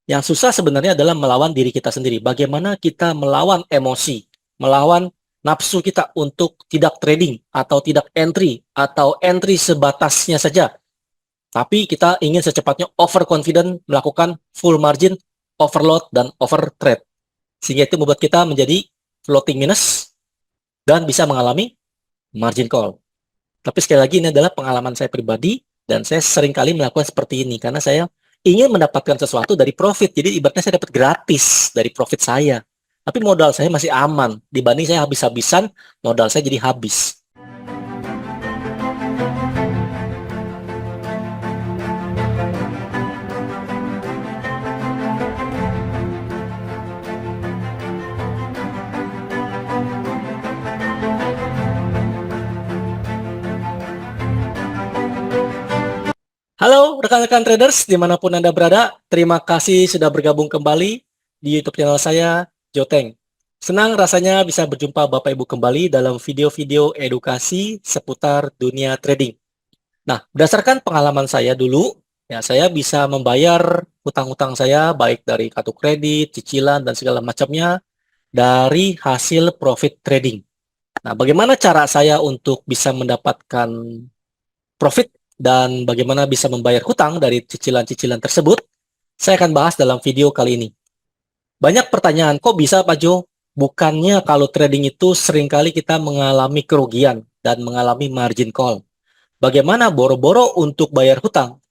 Yang susah sebenarnya adalah melawan diri kita sendiri. Bagaimana kita melawan emosi, melawan nafsu kita untuk tidak trading atau tidak entry atau entry sebatasnya saja. Tapi kita ingin secepatnya overconfident melakukan full margin, overload, dan overtrade. Sehingga itu membuat kita menjadi floating minus dan bisa mengalami margin call. Tapi sekali lagi ini adalah pengalaman saya pribadi dan saya sering kali melakukan seperti ini karena saya ingin mendapatkan sesuatu dari profit. Jadi ibaratnya saya dapat gratis dari profit saya. Tapi modal saya masih aman dibanding saya habis-habisan, modal saya jadi habis. Halo rekan-rekan traders dimanapun Anda berada, terima kasih sudah bergabung kembali di YouTube channel saya, Joteng. Senang rasanya bisa berjumpa Bapak Ibu kembali dalam video-video edukasi seputar dunia trading. Nah, berdasarkan pengalaman saya dulu, ya saya bisa membayar hutang-hutang saya baik dari kartu kredit, cicilan, dan segala macamnya dari hasil profit trading. Nah, bagaimana cara saya untuk bisa mendapatkan profit dan bagaimana bisa membayar hutang dari cicilan-cicilan tersebut, saya akan bahas dalam video kali ini. Banyak pertanyaan, kok bisa Pak Jo? Bukannya kalau trading itu seringkali kita mengalami kerugian dan mengalami margin call. Bagaimana boro-boro untuk bayar hutang?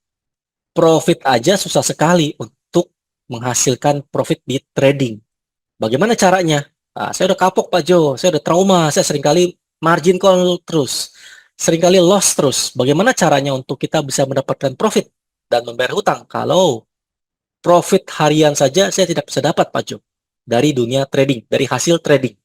Profit aja susah sekali untuk menghasilkan profit di trading. Bagaimana caranya? Saya udah kapok Pak Jo, saya udah trauma, saya seringkali margin call terus, seringkali loss terus. Bagaimana caranya untuk kita bisa mendapatkan profit dan membayar hutang? Kalau profit harian saja saya tidak bisa dapat Pak Jo dari dunia trading, dari hasil trading.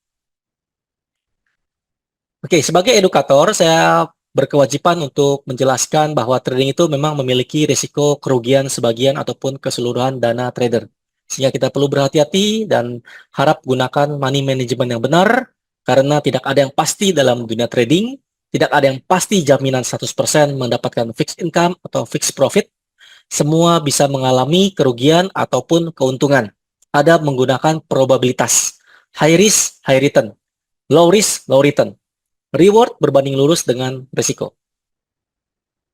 Oke, sebagai edukator saya berkewajiban untuk menjelaskan bahwa trading itu memang memiliki risiko kerugian sebagian ataupun keseluruhan dana trader. Sehingga kita perlu berhati-hati dan harap gunakan money management yang benar karena tidak ada yang pasti dalam dunia trading, tidak ada yang pasti jaminan 100% mendapatkan fixed income atau fixed profit. Semua bisa mengalami kerugian ataupun keuntungan. Ada menggunakan probabilitas. High risk, high return. Low risk, low return. Reward berbanding lurus dengan risiko.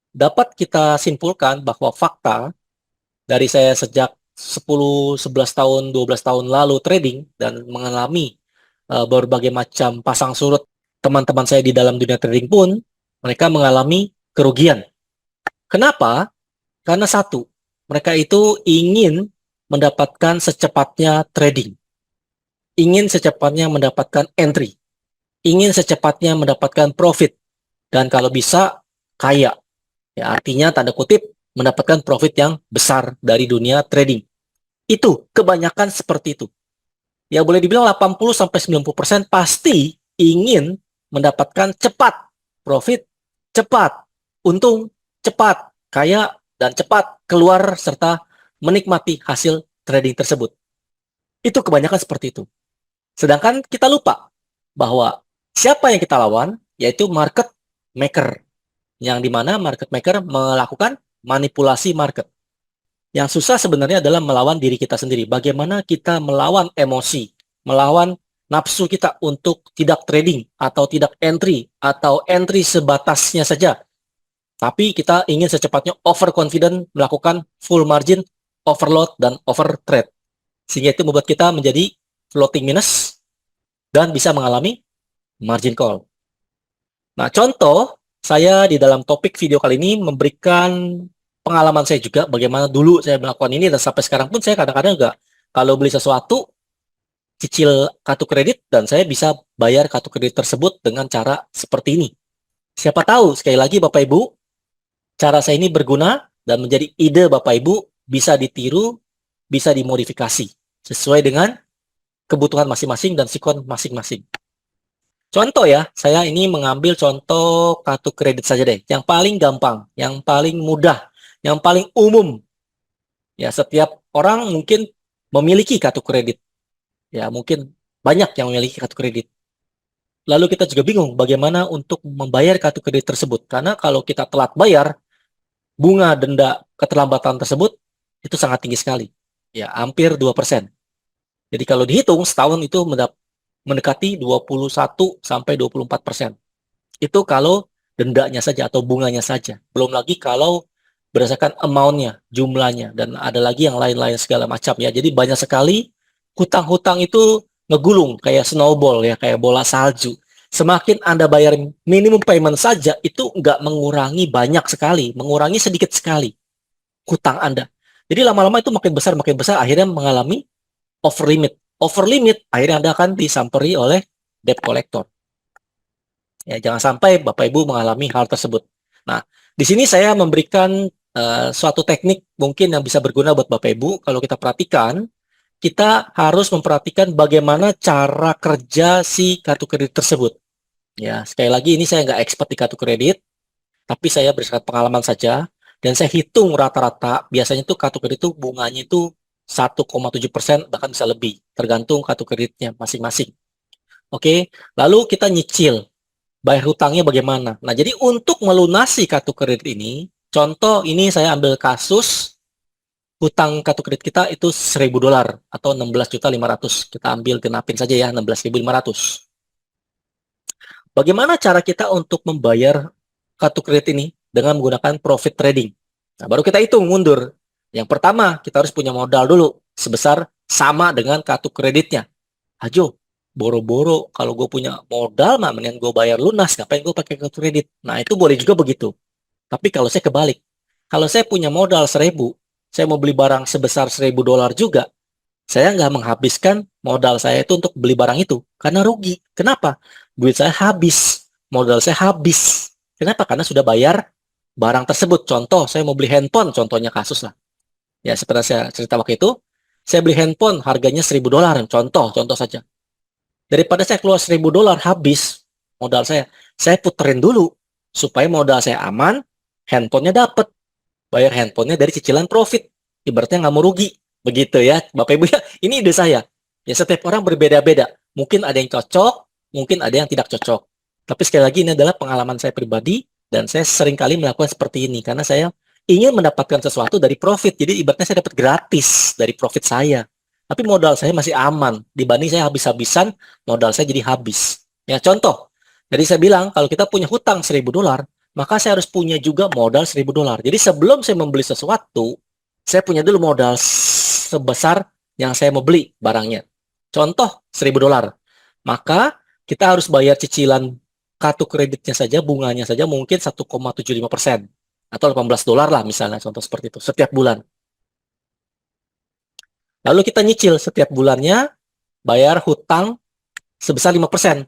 Dapat kita simpulkan bahwa fakta dari saya sejak 10, 11 tahun, 12 tahun lalu trading dan mengalami berbagai macam pasang surut teman-teman saya di dalam dunia trading pun, mereka mengalami kerugian. Kenapa? Karena satu, mereka itu ingin mendapatkan secepatnya trading. Ingin secepatnya mendapatkan entry. Ingin secepatnya mendapatkan profit. Dan kalau bisa, kaya. Ya, artinya tanda kutip mendapatkan profit yang besar dari dunia trading. Itu kebanyakan seperti itu. Ya boleh dibilang 80-90% pasti ingin mendapatkan cepat profit, cepat untung, cepat kaya, dan cepat keluar serta menikmati hasil trading tersebut. Itu kebanyakan seperti itu. Sedangkan kita lupa bahwa siapa yang kita lawan, yaitu market maker. Yang dimana market maker melakukan manipulasi market. Yang susah sebenarnya adalah melawan diri kita sendiri. Bagaimana kita melawan emosi, melawan nafsu kita untuk tidak trading atau tidak entry atau entry sebatasnya saja. Tapi kita ingin secepatnya overconfident melakukan full margin, overload, dan overtrade. Sehingga itu membuat kita menjadi floating minus dan bisa mengalami margin call. Nah, contoh saya di dalam topik video kali ini memberikan pengalaman saya juga bagaimana dulu saya melakukan ini dan sampai sekarang pun saya kadang-kadang juga kalau beli sesuatu cicil kartu kredit dan saya bisa bayar kartu kredit tersebut dengan cara seperti ini. Siapa tahu sekali lagi Bapak Ibu, cara saya ini berguna dan menjadi ide Bapak Ibu bisa ditiru, bisa dimodifikasi sesuai dengan kebutuhan masing-masing dan sikon masing-masing. Contoh ya, saya ini mengambil contoh kartu kredit saja deh. Yang paling gampang, yang paling mudah, yang paling umum. Ya, setiap orang mungkin memiliki kartu kredit. Ya, mungkin banyak yang memiliki kartu kredit. Lalu kita juga bingung bagaimana untuk membayar kartu kredit tersebut. Karena kalau kita telat bayar, bunga denda keterlambatan tersebut itu sangat tinggi sekali. Ya, hampir 2%. Jadi kalau dihitung setahun itu mendekati 21 sampai 24%. Itu kalau dendanya saja atau bunganya saja. Belum lagi kalau berdasarkan amount-nya, jumlahnya, dan ada lagi yang lain-lain segala macam ya. Jadi banyak sekali hutang-hutang itu ngegulung kayak snowball ya, kayak bola salju. Semakin Anda bayar minimum payment saja, itu nggak mengurangi banyak sekali, mengurangi sedikit sekali hutang Anda. Jadi lama-lama itu makin besar, akhirnya mengalami over limit. Over limit, akhirnya Anda akan disamperi oleh debt collector. Ya, jangan sampai Bapak Ibu mengalami hal tersebut. Nah, di sini saya memberikan suatu teknik mungkin yang bisa berguna buat Bapak Ibu. Kalau kita perhatikan, kita harus memperhatikan bagaimana cara kerja si kartu kredit tersebut. Ya, sekali lagi ini saya nggak expert di kartu kredit, tapi saya berdasarkan pengalaman saja, dan saya hitung rata-rata, biasanya tuh kartu kredit itu bunganya itu 1,7%, bahkan bisa lebih, tergantung kartu kreditnya masing-masing. Oke, lalu kita nyicil bayar hutangnya bagaimana. Nah, jadi untuk melunasi kartu kredit ini, contoh ini saya ambil kasus hutang kartu kredit kita itu $1.000 atau 16.500. Kita ambil genapin saja ya, 16.500. Bagaimana cara kita untuk membayar kartu kredit ini dengan menggunakan profit trading? Nah, baru kita hitung mundur. Yang pertama, kita harus punya modal dulu sebesar sama dengan kartu kreditnya. Ajo, boro-boro kalau gue punya modal mah mendingan gue bayar lunas, ngapain gue pakai kartu kredit. Nah, itu boleh juga begitu. Tapi kalau saya kebalik, kalau saya punya modal 1.000, saya mau beli barang sebesar $1.000 juga, saya nggak menghabiskan modal saya itu untuk beli barang itu karena rugi. Kenapa? Duit saya habis, modal saya habis. Kenapa? Karena sudah bayar barang tersebut. Contoh, saya mau beli handphone, contohnya kasus lah. Ya, seperti saya cerita waktu itu, saya beli handphone harganya $1.000, contoh saja. Daripada saya keluar $1.000 habis modal saya puterin dulu supaya modal saya aman, handphonenya dapat, bayar handphonenya dari cicilan profit. Ibaratnya nggak mau rugi, begitu ya, Bapak Ibu ya. Ini ide saya. Ya setiap orang berbeda-beda. Mungkin ada yang cocok, mungkin ada yang tidak cocok. Tapi sekali lagi ini adalah pengalaman saya pribadi dan saya sering kali melakukan seperti ini karena saya ingin mendapatkan sesuatu dari profit. Jadi ibaratnya saya dapat gratis dari profit saya. Tapi modal saya masih aman dibanding saya habis-habisan, modal saya jadi habis. Ya contoh, jadi saya bilang kalau kita punya hutang $1.000, maka saya harus punya juga modal $1.000. Jadi sebelum saya membeli sesuatu, saya punya dulu modal sebesar yang saya mau beli barangnya. Contoh $1.000. Maka kita harus bayar cicilan kartu kreditnya saja, bunganya saja mungkin 1,75% atau $18 lah misalnya, contoh seperti itu setiap bulan. Lalu kita nyicil setiap bulannya, bayar hutang sebesar 5%.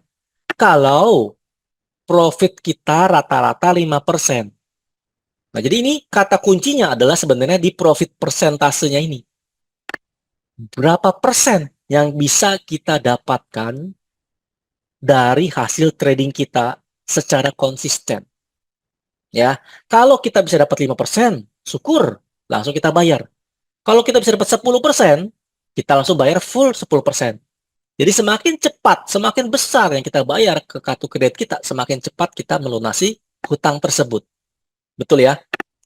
Kalau profit kita rata-rata 5%. Nah, jadi ini kata kuncinya adalah sebenarnya di profit persentasenya ini. Berapa persen yang bisa kita dapatkan dari hasil trading kita secara konsisten? Ya, kalau kita bisa dapat 5%, syukur, langsung kita bayar. Kalau kita bisa dapat 10%, kita langsung bayar full 10%. Jadi semakin cepat, semakin besar yang kita bayar ke kartu kredit kita, semakin cepat kita melunasi hutang tersebut. Betul ya?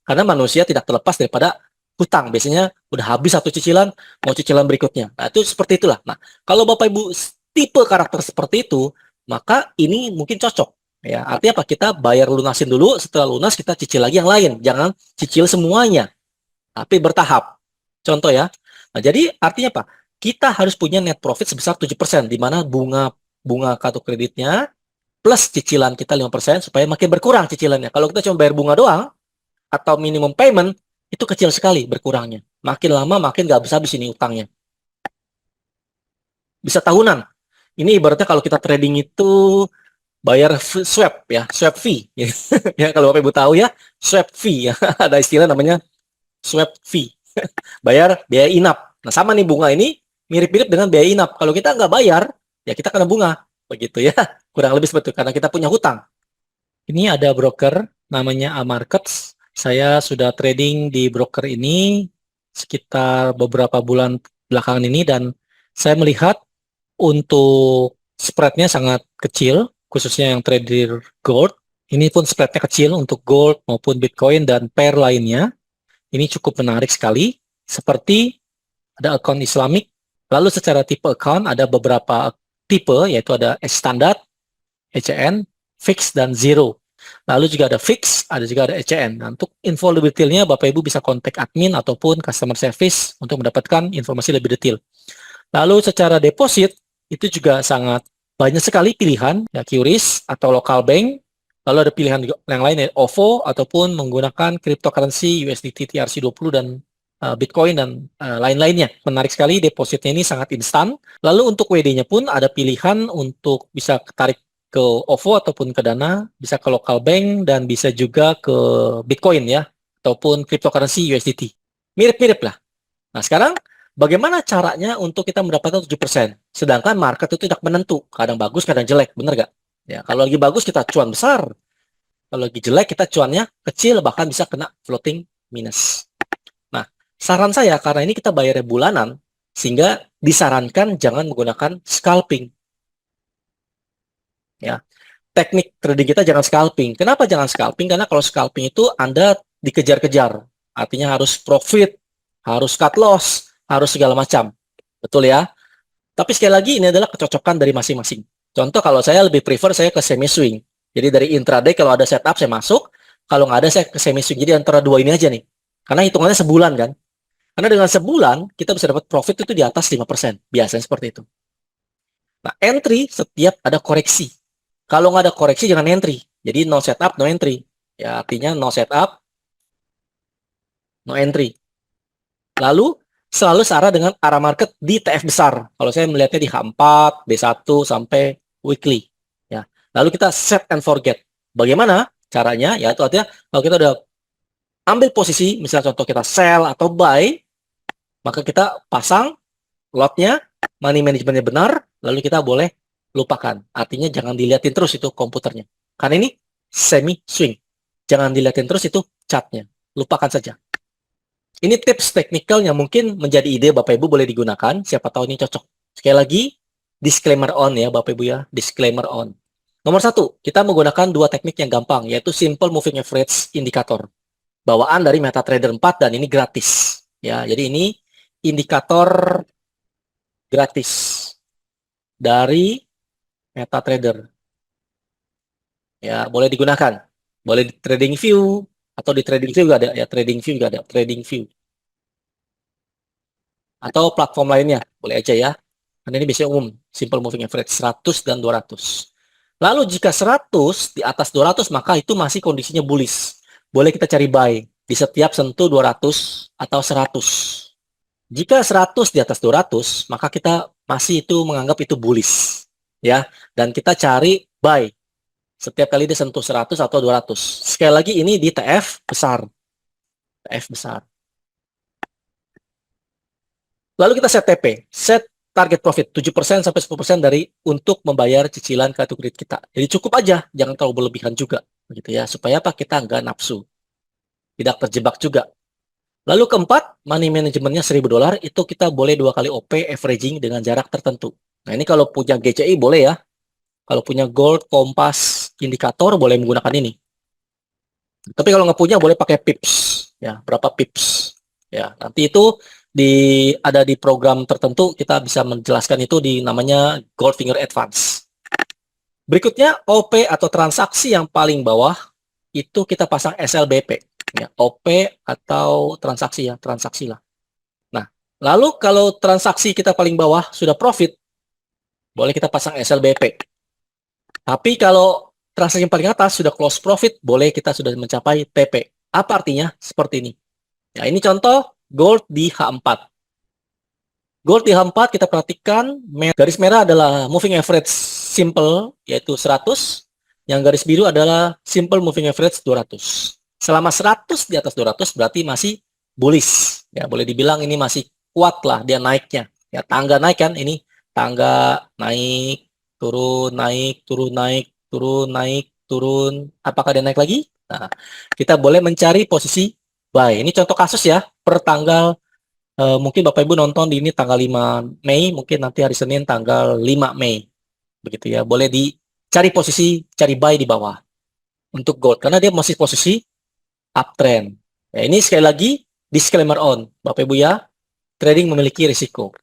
Karena manusia tidak terlepas daripada hutang. Biasanya udah habis satu cicilan, mau cicilan berikutnya. Nah, itu seperti itulah. Nah, kalau Bapak Ibu tipe karakter seperti itu, maka ini mungkin cocok. Ya, artinya apa? Kita bayar lunasin dulu, setelah lunas kita cicil lagi yang lain. Jangan cicil semuanya, tapi bertahap. Contoh ya. Nah, jadi artinya apa? Kita harus punya net profit sebesar 7%, di mana bunga kartu kreditnya plus cicilan kita 5% supaya makin berkurang cicilannya. Kalau kita cuma bayar bunga doang, atau minimum payment, itu kecil sekali berkurangnya. Makin lama makin nggak habis-habis ini utangnya. Bisa tahunan. Ini ibaratnya kalau kita trading itu bayar swap ya, swap fee. Ya kalau Bapak Ibu tahu ya, swap fee ya. Ada istilah namanya swap fee. Bayar biaya inap. Nah, sama nih bunga ini mirip-mirip dengan biaya inap. Kalau kita nggak bayar, ya kita kena bunga. Begitu ya. Kurang lebih seperti itu karena kita punya hutang. Ini ada broker namanya Amarkets. Saya sudah trading di broker ini sekitar beberapa bulan belakangan ini dan saya melihat untuk spreadnya sangat kecil, khususnya yang trader gold. Ini pun spreadnya kecil untuk gold maupun Bitcoin dan pair lainnya. Ini cukup menarik sekali. Seperti ada account Islamic. Lalu secara tipe account ada beberapa tipe, yaitu ada standard, ECN, fix, dan zero. Lalu juga ada fix, ada juga ada ECN. Nah, untuk info lebih detailnya, Bapak Ibu bisa kontak admin ataupun customer service untuk mendapatkan informasi lebih detail. Lalu secara deposit, itu juga sangat banyak sekali pilihan, ya QRIS atau local bank. Lalu ada pilihan yang lain, ya, OVO ataupun menggunakan cryptocurrency USDT TRC20 dan Bitcoin dan lain-lainnya. Menarik sekali, depositnya ini sangat instan. Lalu untuk WD-nya pun ada pilihan untuk bisa tarik ke OVO ataupun ke Dana, bisa ke local bank dan bisa juga ke Bitcoin ya, ataupun cryptocurrency USDT. Mirip-mirip lah. Nah, sekarang bagaimana caranya untuk kita mendapatkan 7%? Sedangkan market itu tidak menentu. Kadang bagus, kadang jelek. Benar nggak? Ya, kalau lagi bagus kita cuan besar. Kalau lagi jelek kita cuannya kecil, bahkan bisa kena floating minus. Nah, saran saya karena ini kita bayarnya bulanan, sehingga disarankan jangan menggunakan scalping. Ya, teknik trading kita jangan scalping. Kenapa jangan scalping? Karena kalau scalping itu Anda dikejar-kejar. Artinya harus profit, harus cut loss, harus segala macam. Betul ya? Tapi sekali lagi ini adalah kecocokan dari masing-masing. Contoh kalau saya lebih prefer saya ke semi swing. Jadi dari intraday kalau ada setup saya masuk, kalau nggak ada saya ke semi swing. Jadi antara dua ini aja nih. Karena hitungannya sebulan kan. Karena dengan sebulan kita bisa dapat profit itu di atas 5%. Biasanya seperti itu. Nah, entry setiap ada koreksi. Kalau nggak ada koreksi jangan entry. Jadi no setup, no entry. Ya artinya no setup, no entry. Lalu selalu searah dengan arah market di TF besar. Kalau saya melihatnya di H4, D1 sampai weekly. Ya. Lalu kita set and forget. Bagaimana caranya? Ya itu artinya kalau kita udah ambil posisi, misalnya contoh kita sell atau buy, maka kita pasang lotnya, money managementnya benar, lalu kita boleh lupakan. Artinya jangan dilihatin terus itu komputernya. Karena ini semi swing. Jangan dilihatin terus itu chartnya. Lupakan saja. Ini tips teknikal yang mungkin menjadi ide Bapak Ibu boleh digunakan. Siapa tahu ini cocok. Sekali lagi, disclaimer on ya Bapak Ibu ya. Disclaimer on. Nomor satu, kita menggunakan dua teknik yang gampang, yaitu Simple Moving Average Indicator. Bawaan dari MetaTrader 4 dan ini gratis. Ya, jadi ini indikator gratis dari MetaTrader. Ya, boleh digunakan. Boleh di TradingView atau di TradingView juga ada ya, TradingView juga ada, TradingView. Atau platform lainnya, boleh aja ya. Karena ini biasanya umum, Simple Moving Average 100 dan 200. Lalu jika 100 di atas 200 maka itu masih kondisinya bullish. Boleh kita cari buy di setiap sentuh 200 atau 100. Jika 100 di atas 200, maka kita masih itu menganggap itu bullish. Ya, dan kita cari buy setiap kali dia sentuh 100 atau 200. Sekali lagi ini di TF besar. TF besar. Lalu kita set TP, set target profit 7% sampai 10% dari untuk membayar cicilan kartu kredit kita. Jadi cukup aja, jangan terlalu berlebihan juga, begitu ya, supaya apa kita nggak nafsu, tidak terjebak juga. Lalu keempat, money managementnya $1.000 itu kita boleh 2 kali OP averaging dengan jarak tertentu. Nah ini kalau punya GCI boleh ya, kalau punya Gold, Kompas, Indikator boleh menggunakan ini. Tapi kalau nggak punya boleh pakai pips, ya berapa pips, ya nanti itu ada di program tertentu kita bisa menjelaskan itu di namanya Goldfinger Advance. Berikutnya OP atau transaksi yang paling bawah itu kita pasang SLBP, ya OP atau transaksi ya transaksi lah. Nah lalu kalau transaksi kita paling bawah sudah profit, boleh kita pasang SLBP. Tapi kalau transaksi yang paling atas sudah close profit, boleh kita sudah mencapai TP. Apa artinya? Seperti ini. Ya, ini contoh gold di H4. Gold di H4 kita perhatikan, garis merah adalah moving average simple, yaitu 100. Yang garis biru adalah simple moving average 200. Selama 100 di atas 200 berarti masih bullish. Ya, boleh dibilang ini masih kuat lah dia naiknya. Ya, tangga naik kan, ini tangga naik, turun, naik, turun, naik, turun, naik, turun. Apakah dia naik lagi? Nah, kita boleh mencari posisi buy. Ini contoh kasus ya, per tanggal mungkin Bapak Ibu nonton di ini tanggal 5 Mei, mungkin nanti hari Senin tanggal 5 Mei. Begitu ya. Boleh dicari posisi, cari buy di bawah. Untuk gold. Karena dia masih posisi uptrend. Ya, ini sekali lagi, disclaimer on. Bapak Ibu ya. trading memiliki risiko.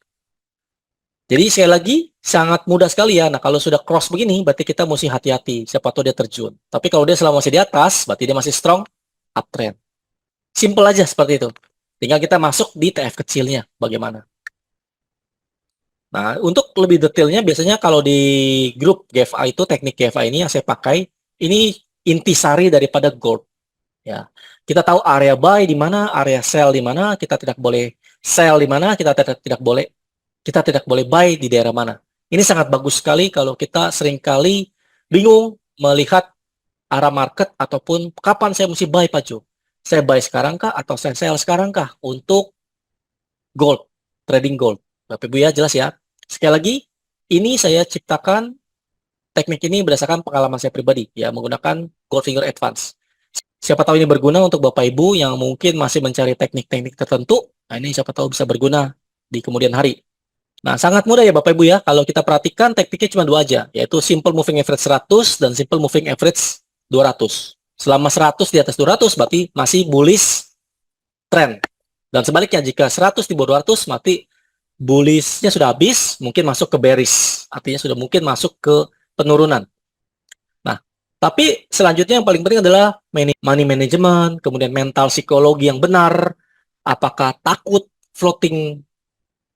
Jadi sekali lagi, sangat mudah sekali ya. Nah, kalau sudah cross begini, berarti kita mesti hati-hati. Siapa tahu dia terjun. Tapi kalau dia selama masih di atas, berarti dia masih strong uptrend. Simple aja seperti itu. Tinggal kita masuk di TF kecilnya, bagaimana. Nah, untuk lebih detailnya, biasanya kalau di grup GFA itu, teknik GFA ini yang saya pakai, ini intisari daripada gold. Ya, kita tahu area buy di mana, area sell di mana, kita tidak boleh sell di mana, kita tidak boleh buy di daerah mana. Ini sangat bagus sekali kalau kita seringkali bingung melihat arah market ataupun kapan saya mesti buy, Pak Jo. Saya buy sekarang kah atau saya sell sekarang kah untuk gold, trading gold. Bapak Ibu ya, jelas ya. Sekali lagi, ini saya ciptakan teknik ini berdasarkan pengalaman saya pribadi ya, menggunakan Goldfinger Advance. Siapa tahu ini berguna untuk Bapak Ibu yang mungkin masih mencari teknik-teknik tertentu. Nah, ini siapa tahu bisa berguna di kemudian hari. Nah, sangat mudah ya Bapak Ibu ya. Kalau kita perhatikan tekniknya cuma dua aja, yaitu simple moving average 100 dan simple moving average 200. Selama 100 di atas 200 berarti masih bullish trend. Dan sebaliknya jika 100 di bawah 200 berarti bullishnya sudah habis, mungkin masuk ke bearish. Artinya sudah mungkin masuk ke penurunan. Nah, tapi selanjutnya yang paling penting adalah money management, kemudian mental psikologi yang benar. Apakah takut floating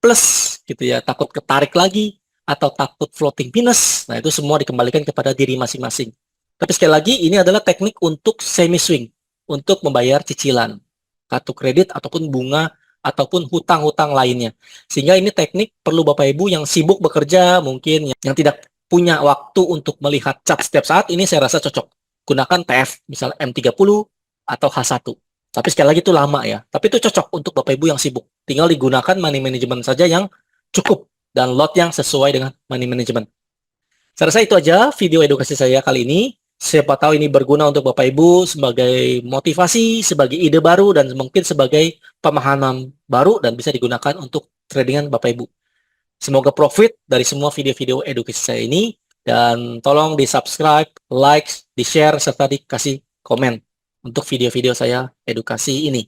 plus gitu ya, takut ketarik lagi atau takut floating minus. Nah, itu semua dikembalikan kepada diri masing-masing. Tapi sekali lagi ini adalah teknik untuk semi swing, untuk membayar cicilan, kartu kredit ataupun bunga ataupun hutang-hutang lainnya. Sehingga ini teknik perlu Bapak Ibu yang sibuk bekerja, mungkin yang tidak punya waktu untuk melihat chart setiap saat, ini saya rasa cocok. Gunakan TF, misalnya M30 atau H1. Tapi sekali lagi itu lama ya. Tapi itu cocok untuk Bapak Ibu yang sibuk. Tinggal digunakan money management saja yang cukup dan lot yang sesuai dengan money management. Saya rasa itu aja video edukasi saya kali ini. Siapa tahu ini berguna untuk Bapak Ibu sebagai motivasi, sebagai ide baru, dan mungkin sebagai pemahaman baru dan bisa digunakan untuk tradingan Bapak Ibu. Semoga profit dari semua video-video edukasi saya ini. Dan tolong di-subscribe, like, di-share, serta dikasih komen untuk video-video saya edukasi ini.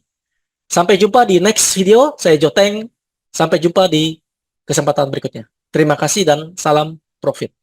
Sampai jumpa di next video. Saya Joteng. Sampai jumpa di kesempatan berikutnya. Terima kasih dan salam profit.